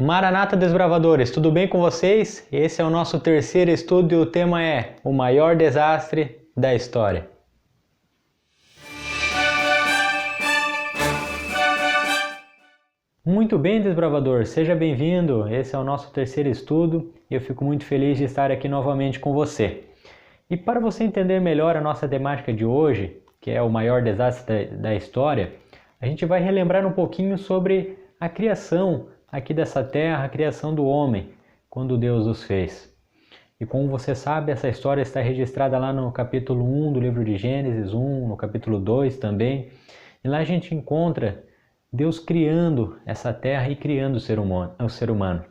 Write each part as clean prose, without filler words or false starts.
Maranata Desbravadores, tudo bem com vocês? Esse é o nosso terceiro estudo e o tema é o maior desastre da história. Muito bem, desbravador, seja bem-vindo. Esse é o nosso terceiro estudo e eu fico muito feliz de estar aqui novamente com você. E para você entender melhor a nossa temática de hoje, que é o maior desastre da história, a gente vai relembrar um pouquinho sobre a criação aqui dessa terra, a criação do homem, quando Deus os fez. E como você sabe, essa história está registrada lá no capítulo 1 do livro de Gênesis 1, no capítulo 2 também. E lá a gente encontra Deus criando essa terra e criando o ser humano.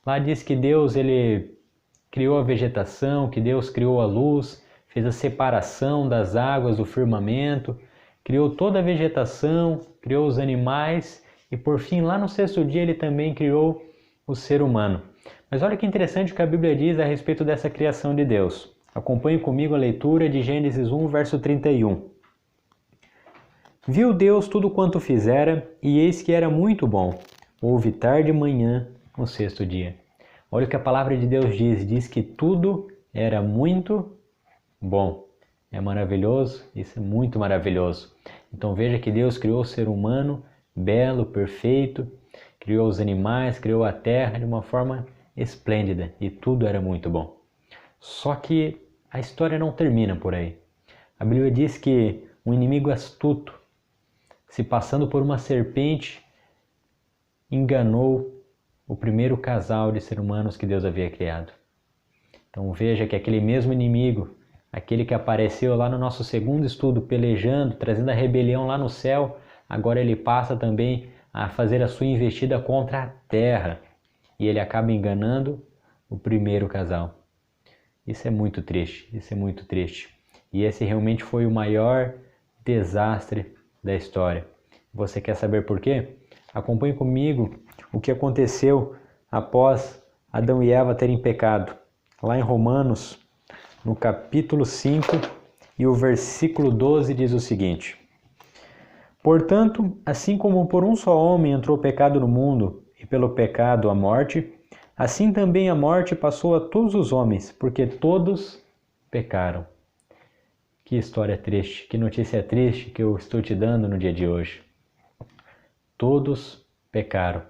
Lá diz que Deus ele criou a vegetação, que Deus criou a luz, fez a separação das águas do firmamento, criou toda a vegetação, criou os animais e por fim, lá no sexto dia, ele também criou o ser humano. Mas olha que interessante o que a Bíblia diz a respeito dessa criação de Deus. Acompanhe comigo a leitura de Gênesis 1, verso 31. Viu Deus tudo quanto fizera, e eis que era muito bom. Houve tarde e manhã no sexto dia. Olha o que a palavra de Deus diz que tudo era muito bom. É maravilhoso? Isso é muito maravilhoso. Então veja que Deus criou o ser humano belo, perfeito, criou os animais, criou a terra de uma forma esplêndida e tudo era muito bom. Só que a história não termina por aí. A Bíblia diz que um inimigo astuto, se passando por uma serpente, enganou o primeiro casal de seres humanos que Deus havia criado. Então veja que aquele mesmo inimigo, aquele que apareceu lá no nosso segundo estudo, pelejando, trazendo a rebelião lá no céu, agora ele passa também a fazer a sua investida contra a terra e ele acaba enganando o primeiro casal. Isso é muito triste, isso é muito triste. E esse realmente foi o maior desastre da história. Você quer saber por quê? Acompanhe comigo o que aconteceu após Adão e Eva terem pecado. Lá em Romanos, no capítulo 5 e o versículo 12 diz o seguinte: Portanto, assim como por um só homem entrou o pecado no mundo, e pelo pecado a morte, assim também a morte passou a todos os homens, porque todos pecaram. Que história triste, que notícia triste que eu estou te dando no dia de hoje. Todos pecaram.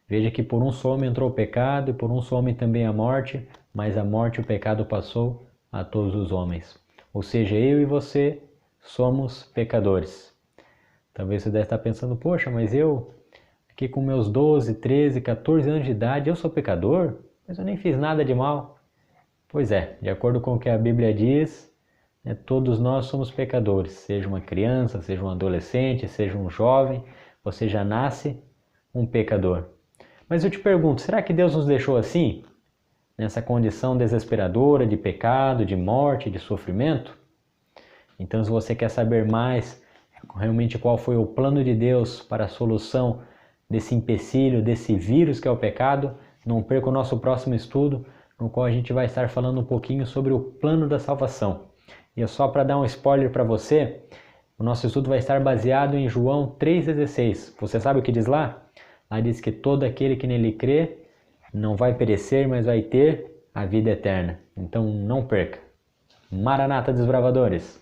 Veja que por um só homem entrou o pecado, e por um só homem também a morte, mas a morte e o pecado passou a todos os homens. Ou seja, eu e você somos pecadores. Talvez você deve estar pensando, poxa, mas eu, aqui com meus 12, 13, 14 anos de idade, eu sou pecador? Mas eu nem fiz nada de mal. Pois é, de acordo com o que a Bíblia diz, todos nós somos pecadores. Seja uma criança, seja um adolescente, seja um jovem, você já nasce um pecador. Mas eu te pergunto, será que Deus nos deixou assim? Nessa condição desesperadora de pecado, de morte, de sofrimento? Então, se você quer saber mais realmente qual foi o plano de Deus para a solução desse empecilho, desse vírus que é o pecado, não perca o nosso próximo estudo, no qual a gente vai estar falando um pouquinho sobre o plano da salvação. E é só para dar um spoiler para você, o nosso estudo vai estar baseado em João 3,16. Você sabe o que diz lá? Lá diz que todo aquele que nele crê não vai perecer, mas vai ter a vida eterna. Então não perca. Maranata, desbravadores!